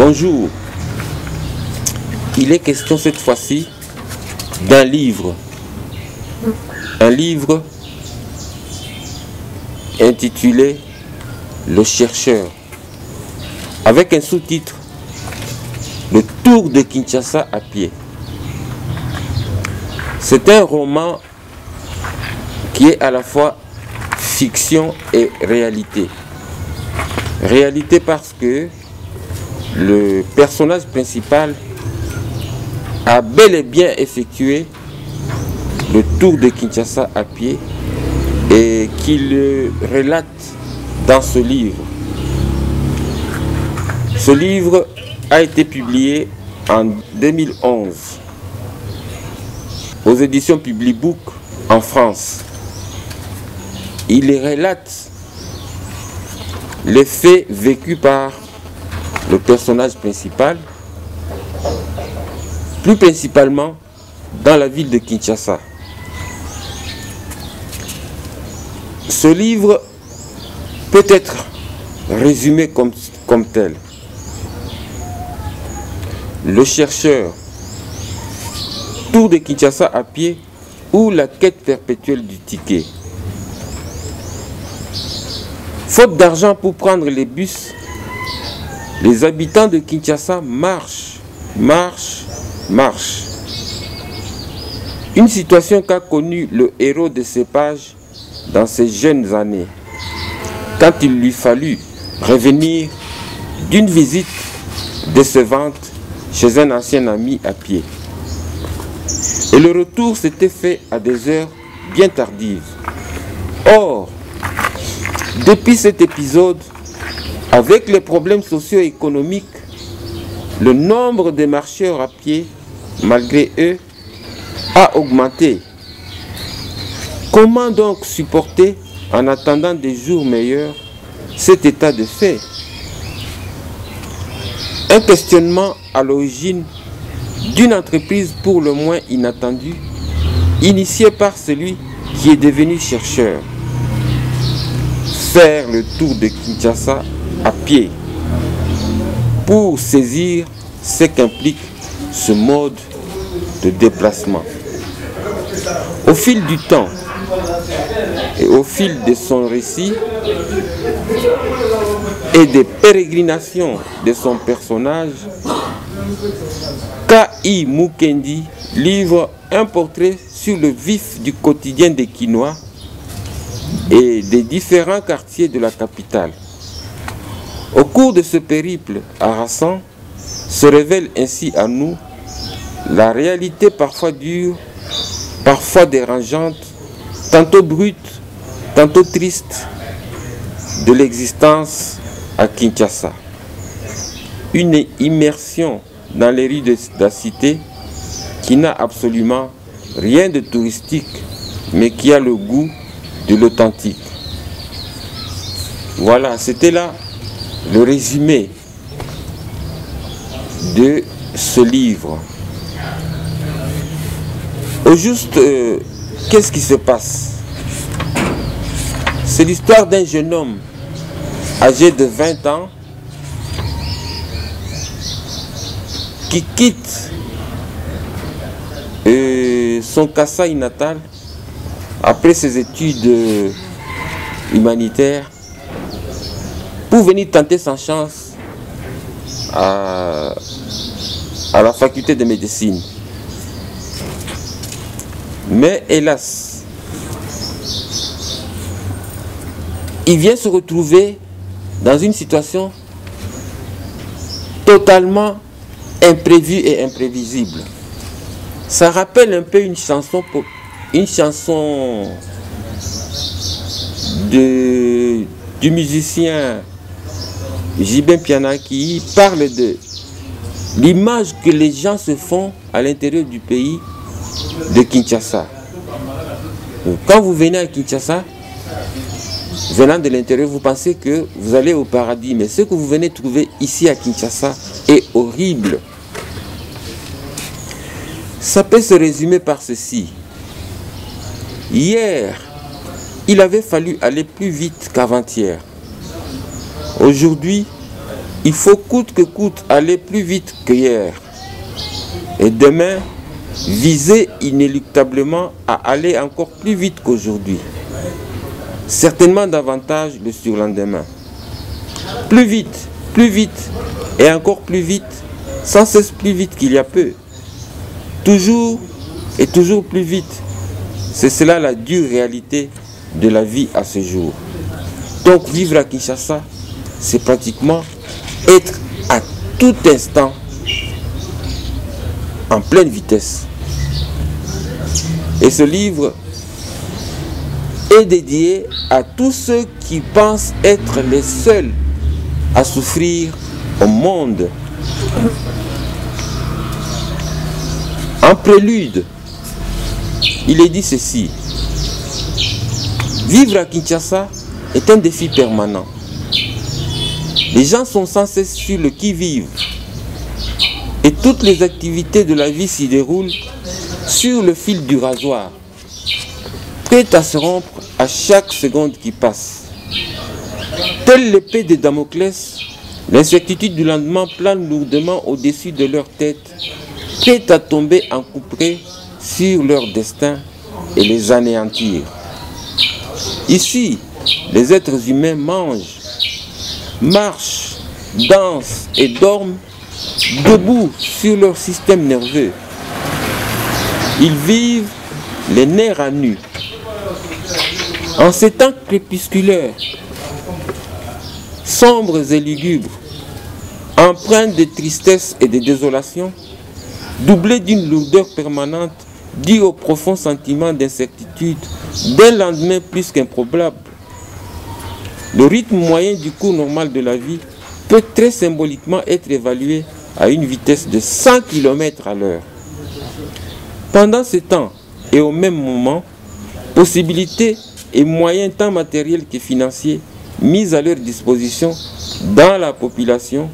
Bonjour. Il est question cette fois-ci d'un livre. Un livre intitulé Le chercheur, avec un sous-titre, Le Tour de Kinshasa à pied. C'est un roman qui est à la fois fiction et réalité. Réalité parce que le personnage principal a bel et bien effectué le tour de Kinshasa à pied et qu'il relate dans ce livre. Ce livre a été publié en 2011 aux éditions Publibook en France. Il relate les faits vécus par le personnage principal, plus principalement dans la ville de Kinshasa. Ce livre peut être résumé comme tel. Le chercheur, tour de Kinshasa à pied ou la quête perpétuelle du ticket. Faute d'argent pour prendre les bus, les habitants de Kinshasa marchent. Une situation qu'a connue le héros de ces pages dans ses jeunes années, quand il lui fallut revenir d'une visite décevante chez un ancien ami à pied. Et le retour s'était fait à des heures bien tardives. Or, depuis cet épisode, avec les problèmes socio-économiques, le nombre de marcheurs à pied, malgré eux, a augmenté. Comment donc supporter, en attendant des jours meilleurs, cet état de fait? Un questionnement à l'origine d'une entreprise pour le moins inattendue, initiée par celui qui est devenu chercheur. Faire le tour de Kinshasa à pied pour saisir ce qu'implique ce mode de déplacement. Au fil du temps et au fil de son récit et des pérégrinations de son personnage, K.I. Mukendi livre un portrait sur le vif du quotidien des Kinois et des différents quartiers de la capitale. Au cours de ce périple harassant, se révèle ainsi à nous la réalité parfois dure, parfois dérangeante, tantôt brute, tantôt triste, de l'existence à Kinshasa. Une immersion dans les rues de la cité qui n'a absolument rien de touristique, mais qui a le goût de l'authentique. Voilà, c'était là le résumé de ce livre. Au juste, qu'est-ce qui se passe? C'est l'histoire d'un jeune homme âgé de 20 ans qui quitte son Kasaï natal après ses études humanitaires pour venir tenter sa chance à la faculté de médecine. Mais hélas, il vient se retrouver dans une situation totalement imprévue et imprévisible. Ça rappelle un peu une chanson du musicien Jibin Piana qui parle de l'image que les gens se font à l'intérieur du pays de Kinshasa. Donc, quand vous venez à Kinshasa, venant de l'intérieur, vous pensez que vous allez au paradis, mais ce que vous venez trouver ici à Kinshasa est horrible. Ça peut se résumer par ceci. Hier, il avait fallu aller plus vite qu'avant-hier. Aujourd'hui, Il faut coûte que coûte aller plus vite qu'hier. Et demain, viser inéluctablement à aller encore plus vite qu'aujourd'hui. Certainement davantage le surlendemain. Plus vite et encore plus vite, sans cesse plus vite qu'il y a peu. Toujours et toujours plus vite. C'est cela la dure réalité de la vie à ce jour. Donc vivre à Kinshasa, c'est pratiquement être à tout instant en pleine vitesse. Et ce livre est dédié à tous ceux qui pensent être les seuls à souffrir au monde. En prélude, il est dit ceci: vivre à Kinshasa est un défi permanent. Les gens sont sans cesse sur le qui-vive et toutes les activités de la vie s'y déroulent sur le fil du rasoir, prêtes à se rompre à chaque seconde qui passe. Telle l'épée de Damoclès, l'incertitude du lendemain plane lourdement au-dessus de leur tête, prête à tomber en couperet sur leur destin et les anéantir. Ici, les êtres humains mangent, marchent, dansent et dorment debout sur leur système nerveux. Ils vivent les nerfs à nu. En ces temps crépusculaires, sombres et lugubres, empreints de tristesse et de désolation, doublés d'une lourdeur permanente due au profond sentiment d'incertitude d'un lendemain plus qu'improbable. Le rythme moyen du cours normal de la vie peut très symboliquement être évalué à une vitesse de 100 km à l'heure. Pendant ce temps et au même moment, possibilités et moyens tant matériels que financiers mis à leur disposition dans la population,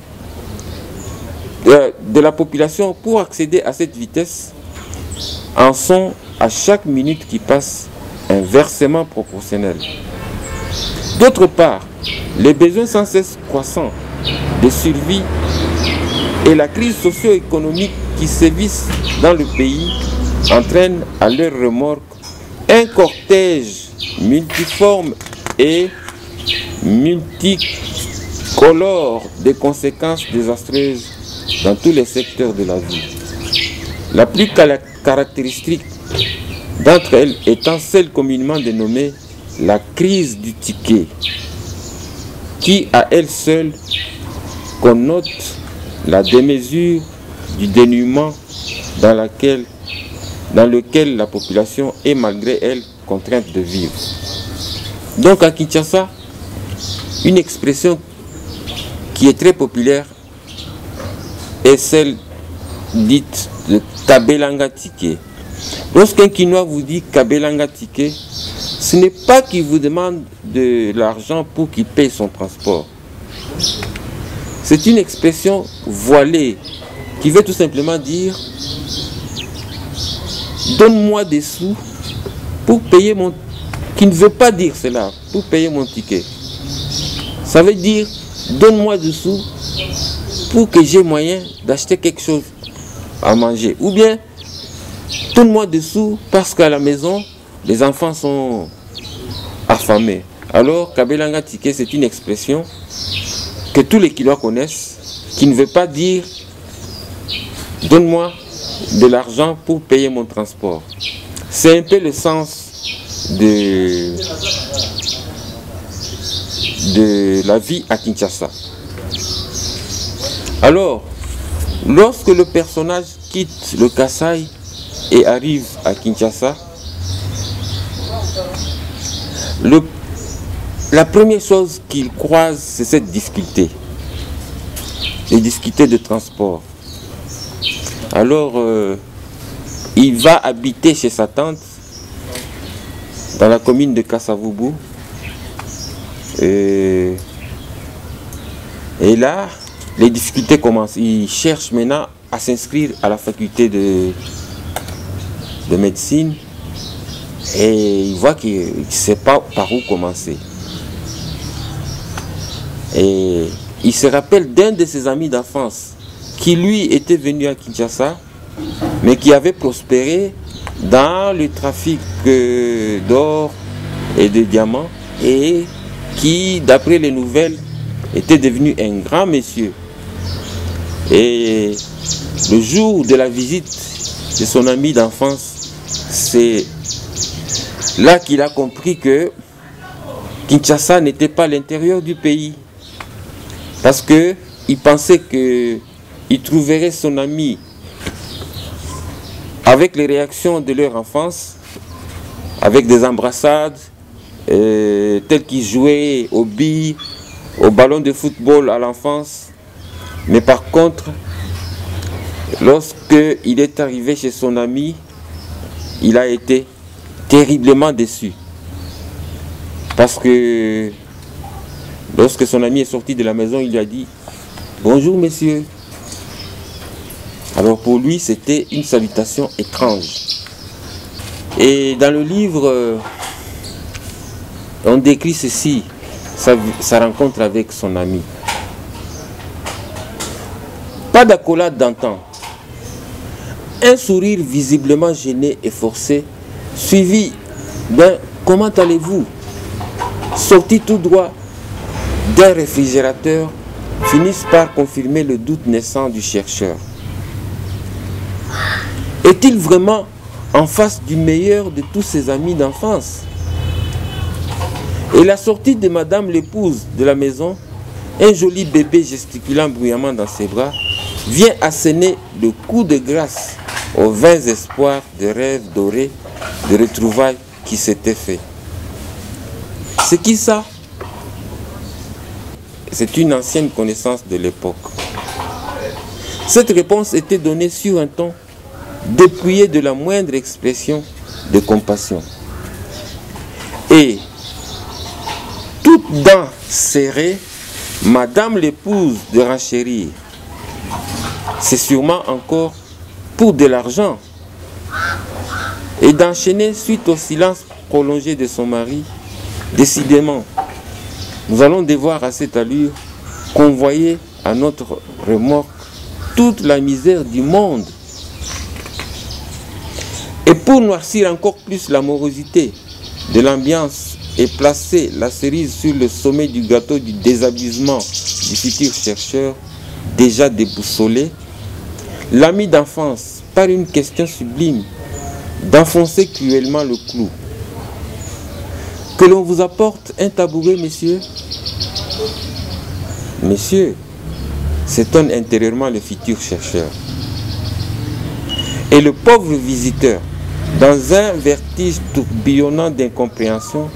de la population pour accéder à cette vitesse en sont à chaque minute qui passe inversement proportionnels. D'autre part, les besoins sans cesse croissants de survie et la crise socio-économique qui sévissent dans le pays entraînent à leur remorque un cortège multiforme et multicolore de conséquences désastreuses dans tous les secteurs de la vie. La plus caractéristique d'entre elles étant celle communément dénommée la crise du ticket, qui à elle seule connote la démesure du dénuement dans lequel la population est malgré elle contrainte de vivre. Donc à Kinshasa, une expression qui est très populaire est celle dite de Kabelanga Ticket. Lorsqu'un Kinois vous dit Kabelanga Ticket, ce n'est pas qu'il vous demande de l'argent pour qu'il paye son transport. C'est une expression voilée qui veut tout simplement dire donne-moi des sous pour payer mon... qui ne veut pas dire cela, pour payer mon ticket. Ça veut dire donne-moi des sous pour que j'ai moyen d'acheter quelque chose à manger. Ou bien donne-moi des sous parce qu'à la maison, les enfants sont affamés. Alors, Kabelanga Ticket, c'est une expression que tous les Kinois connaissent, qui ne veut pas dire donne-moi de l'argent pour payer mon transport. C'est un peu le sens de la vie à Kinshasa. Alors, lorsque le personnage quitte le Kasaï et arrive à Kinshasa, la première chose qu'il croise, c'est cette difficulté. Les difficultés de transport. Alors, il va habiter chez sa tante dans la commune de Kasavubu. Et là, les difficultés commencent. Il cherche maintenant à s'inscrire à la faculté de médecine et il voit qu'il ne sait pas par où commencer. Et il se rappelle d'un de ses amis d'enfance qui lui était venu à Kinshasa, mais qui avait prospéré dans le trafic d'or et de diamants, et qui, d'après les nouvelles, était devenu un grand monsieur. Et le jour de la visite de son ami d'enfance, c'est là qu'il a compris que Kinshasa n'était pas l'intérieur du pays. Parce qu'il pensait qu'il trouverait son ami avec les réactions de leur enfance, avec des embrassades, telles qu'ils jouaient aux billes, au ballon de football à l'enfance. Mais par contre, lorsqu'il est arrivé chez son ami, il a été terriblement déçu. Parce que lorsque son ami est sorti de la maison, il lui a dit « Bonjour messieurs ». Alors pour lui, c'était une salutation étrange. Et dans le livre, on décrit ceci, sa rencontre avec son ami. Pas d'accolade d'antan. Un sourire visiblement gêné et forcé, suivi d'un « Comment allez-vous » sorti tout droit d'un réfrigérateur, finissent par confirmer le doute naissant du chercheur. Est-il vraiment en face du meilleur de tous ses amis d'enfance? Et la sortie de madame l'épouse de la maison, un joli bébé gesticulant bruyamment dans ses bras, vient asséner le coup de grâce aux vains espoirs de rêves dorés, de retrouvailles qui s'étaient faits. C'est qui ça? C'est une ancienne connaissance de l'époque. Cette réponse était donnée sur un ton dépouillé de la moindre expression de compassion. Et, toutes dents serrées, madame l'épouse de renchérir. C'est sûrement encore pour de l'argent. Et d'enchaîner suite au silence prolongé de son mari. Décidément, nous allons devoir à cette allure convoyer à notre remorque toute la misère du monde. Et pour noircir encore plus l'amorosité de l'ambiance et placer la cerise sur le sommet du gâteau du désabusement du futur chercheur déjà déboussolé, l'ami d'enfance, par une question sublime, d'enfoncer cruellement le clou. Que l'on vous apporte un tabouret, messieurs? Messieurs, s'étonne intérieurement le futur chercheur. Et le pauvre visiteur, dans un vertige tourbillonnant d'incompréhension,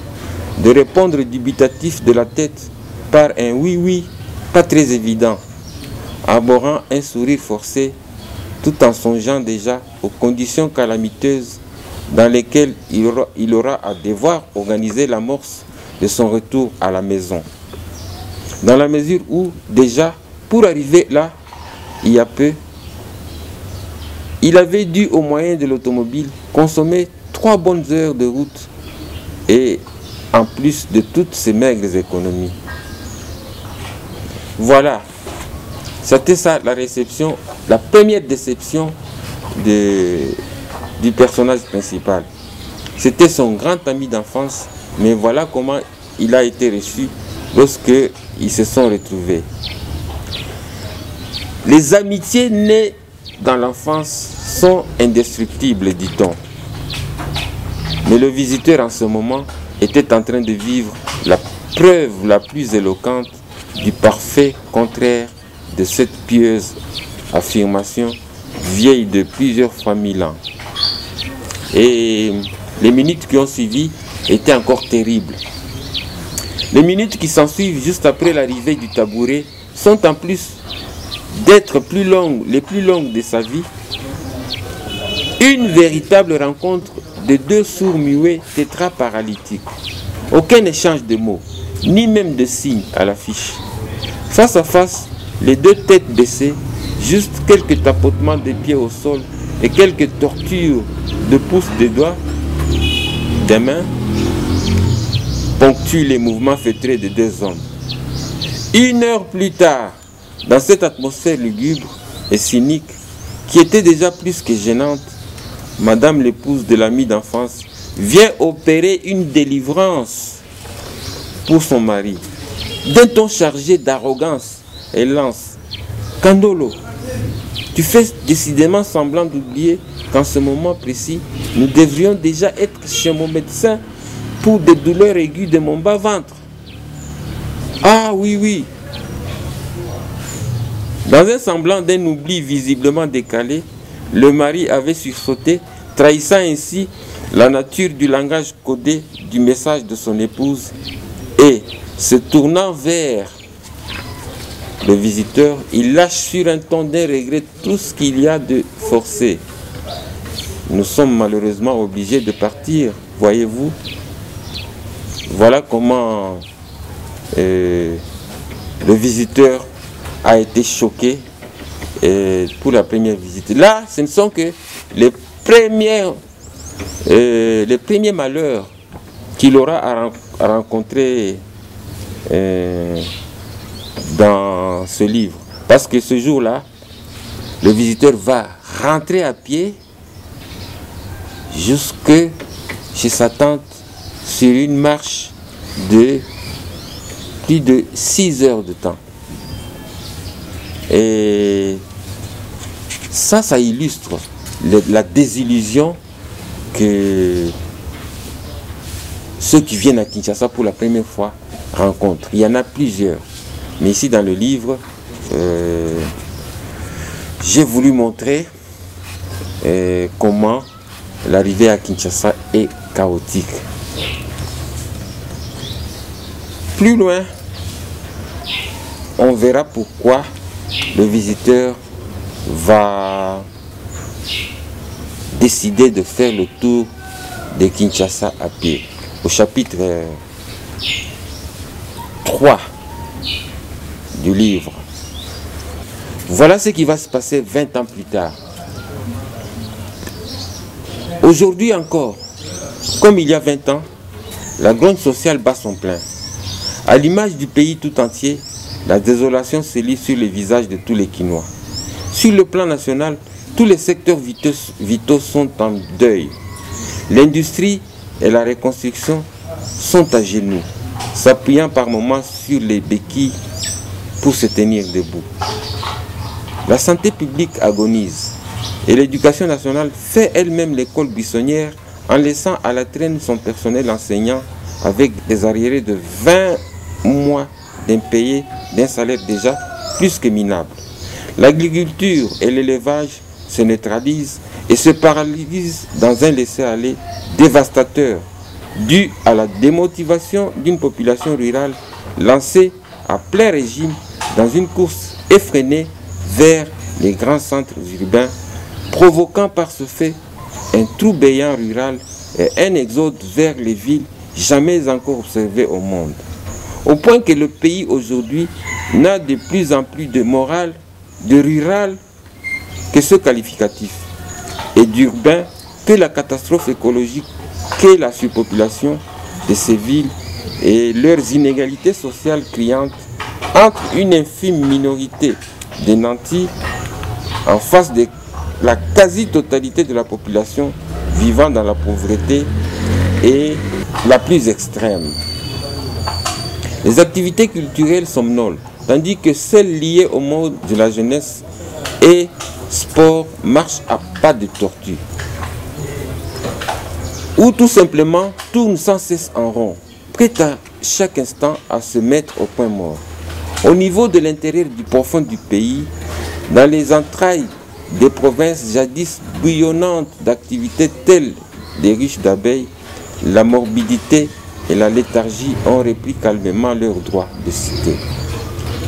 de répondre dubitatif de la tête par un oui, pas très évident, abhorrant un sourire forcé, tout en songeant déjà aux conditions calamiteuses dans lesquelles il aura à devoir organiser l'amorce de son retour à la maison. Dans la mesure où, déjà, pour arriver là, il y a peu, il avait dû, au moyen de l'automobile, consommer 3 bonnes heures de route et en plus de toutes ces maigres économies. Voilà, c'était ça la réception, la première déception du personnage principal. C'était son grand ami d'enfance, mais voilà comment il a été reçu lorsqu'ils se sont retrouvés. Les amitiés nées dans l'enfance sont indestructibles, dit-on. Mais le visiteur en ce moment était en train de vivre la preuve la plus éloquente du parfait contraire de cette pieuse affirmation vieille de plusieurs fois 1000 ans. Et les minutes qui ont suivi étaient encore terribles. Les minutes qui s'ensuivent juste après l'arrivée du tabouret sont en plus d'être les plus longues de sa vie, une véritable rencontre de 2 sourds muets tétraparalytiques. Aucun échange de mots, ni même de signes à l'affiche. Face à face, les 2 têtes baissées, juste quelques tapotements de pieds au sol et quelques tortures de pouces de doigts, des mains, ponctuent les mouvements feutrés des 2 hommes. 1 heure plus tard, dans cette atmosphère lugubre et cynique, qui était déjà plus que gênante, Madame l'épouse de l'ami d'enfance vient opérer une délivrance pour son mari. D'un ton chargé d'arrogance, elle lance: Kandolo, tu fais décidément semblant d'oublier qu'en ce moment précis, nous devrions déjà être chez mon médecin pour des douleurs aiguës de mon bas-ventre. Ah oui, oui. Dans un semblant d'un oubli visiblement décalé, le mari avait sursauté, trahissant ainsi la nature du langage codé du message de son épouse, et, se tournant vers le visiteur, il lâche sur un ton d'un regret tout ce qu'il y a de forcé. Nous sommes malheureusement obligés de partir, voyez-vous. Voilà comment le visiteur a été choqué pour la première visite. Là, ce ne sont que les premiers malheurs qu'il aura à rencontrer dans ce livre. Parce que ce jour-là, le visiteur va rentrer à pied jusque chez sa tante sur une marche de plus de 6 heures de temps. Et ça illustre la désillusion que ceux qui viennent à Kinshasa pour la première fois rencontrent. Il y en a plusieurs. Mais ici dans le livre, j'ai voulu montrer comment l'arrivée à Kinshasa est chaotique. Plus loin, on verra pourquoi le visiteur va décider de faire le tour de Kinshasa à pied. Au chapitre 3 du livre. Voilà ce qui va se passer 20 ans plus tard. Aujourd'hui encore, comme il y a 20 ans, la grogne sociale bat son plein. À l'image du pays tout entier, la désolation se lit sur les visages de tous les Kinois. Sur le plan national, tous les secteurs vitaux sont en deuil. L'industrie et la reconstruction sont à genoux, s'appuyant par moments sur les béquilles pour se tenir debout. La santé publique agonise et l'éducation nationale fait elle-même l'école buissonnière en laissant à la traîne son personnel enseignant avec des arriérés de 20 mois d'impayés d'un salaire déjà plus que minable. L'agriculture et l'élevage se neutralisent et se paralysent dans un laisser-aller dévastateur dû à la démotivation d'une population rurale lancée à plein régime dans une course effrénée vers les grands centres urbains, provoquant par ce fait un troubéillant rural et un exode vers les villes jamais encore observées au monde. Au point que le pays aujourd'hui n'a de plus en plus de morale, de rural que ce qualificatif, et d'urbain que la catastrophe écologique, que la surpopulation de ces villes et leurs inégalités sociales criantes entre une infime minorité des nantis en face de la quasi-totalité de la population vivant dans la pauvreté et la plus extrême. Les activités culturelles somnolent, tandis que celles liées au monde de la jeunesse et sport marchent à pas de tortue. Ou tout simplement tournent sans cesse en rond, prêtes à chaque instant à se mettre au point mort. Au niveau de l'intérieur du profond du pays, dans les entrailles des provinces jadis bouillonnantes d'activités telles des ruches d'abeilles, la morbidité et la léthargie ont repris calmement leur droit de cité.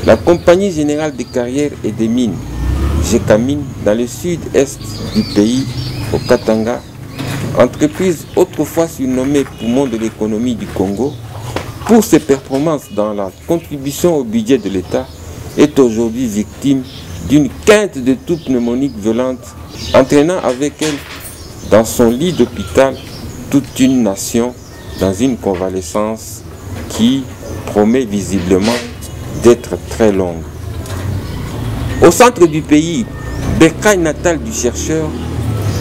La Compagnie Générale des Carrières et des Mines, GECAMINE, dans le sud-est du pays, au Katanga, entreprise autrefois surnommée poumon de l'économie du Congo, pour ses performances dans la contribution au budget de l'État, est aujourd'hui victime d'une quinte de toux pneumonique violente, entraînant avec elle dans son lit d'hôpital toute une nation dans une convalescence qui promet visiblement d'être très longue. Au centre du pays, bercail natal du chercheur,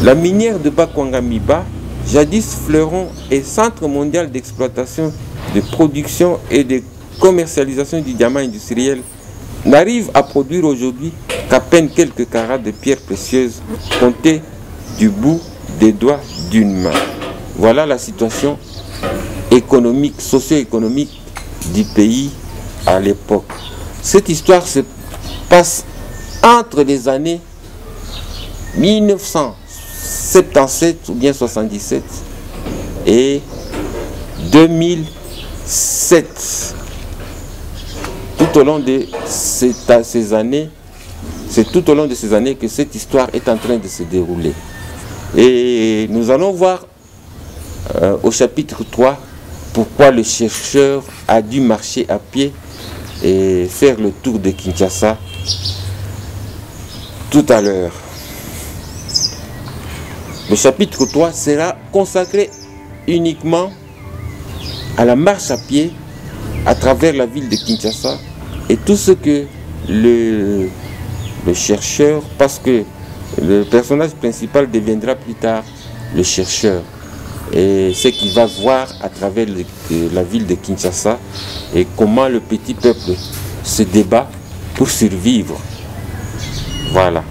la minière de Bakwangamiba, jadis fleuron et centre mondial d'exploitation, de production et de commercialisation du diamant industriel, n'arrive à produire aujourd'hui qu'à peine quelques carats de pierres précieuses comptées du bout des doigts d'une main. Voilà la situation économique, socio-économique du pays à l'époque. Cette histoire se passe entre les années 1977 ou bien 77 et 2007. Tout au long de ces années, c'est tout au long de ces années que cette histoire est en train de se dérouler. Et nous allons voir au chapitre 3 pourquoi le chercheur a dû marcher à pied et faire le tour de Kinshasa tout à l'heure. Le chapitre 3 sera consacré uniquement à la marche à pied à travers la ville de Kinshasa et tout ce que le chercheur, parce que le personnage principal deviendra plus tard le chercheur, et ce qu'il va voir à travers la ville de Kinshasa et comment le petit peuple se débat pour survivre. Voilà.